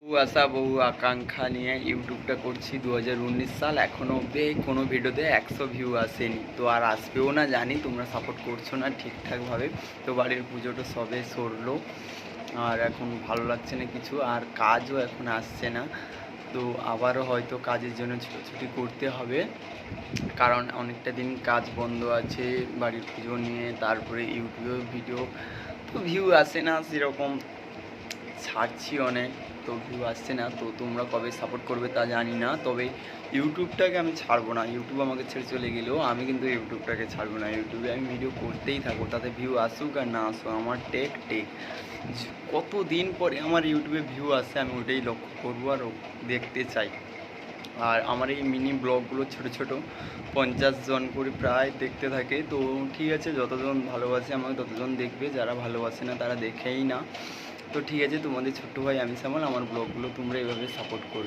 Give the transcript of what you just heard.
বহু আশা বহু আকাঙ্ক্ষা নিয়ে ইউটিউবটা করছি 2019 সাল, এখনও অবধি কোনো ভিডিওতে 100 ভিউ আসেনি। তো আর আসবেও না জানি, তোমরা সাপোর্ট করছো না ঠিকঠাকভাবে। তো বাড়ির পুজোটা সবে সরলো, আর এখন ভালো লাগছে না কিছু, আর কাজও এখন আসছে না। তো আবারও হয়তো কাজের জন্য ছুটোছুটি করতে হবে, কারণ অনেকটা দিন কাজ বন্ধ আছে বাড়ির পুজো নিয়ে। তারপরে ইউটিউবে ভিডিও তো ভিউ আসে না সেরকম, ছাড়ছি অনেক, তো ভিউ আসছে না। তো তোমরা কবে সাপোর্ট করবে তা জানি না, তবে ইউটিউবটাকে আমি ছাড়বো না। ইউটিউব আমাকে ছেড়ে চলে গেলেও আমি কিন্তু ইউটিউবটাকে ছাড়বো না। ইউটিউবে আমি ভিডিও করতেই থাকবো, তাতে ভিউ আসুক আর না আসুক, আমার টেক কত দিন পরে আমার ইউটিউবে ভিউ আসে, আমি ওটাই লক্ষ্য করবো আর দেখতে চাই। আর আমার এই মিনি ব্লগগুলো ছোটো ছোটো 50 জন করে প্রায় দেখতে থাকে। তো ঠিক আছে, যতজন ভালোবাসে আমাকে ততজন দেখবে, যারা ভালোবাসে না তারা দেখেই না। তো ঠিক আছে, তোমাদের ছোট্ট ভাই আমি সামাল, আমার ব্লগগুলো তোমরা এভাবে সাপোর্ট করবে।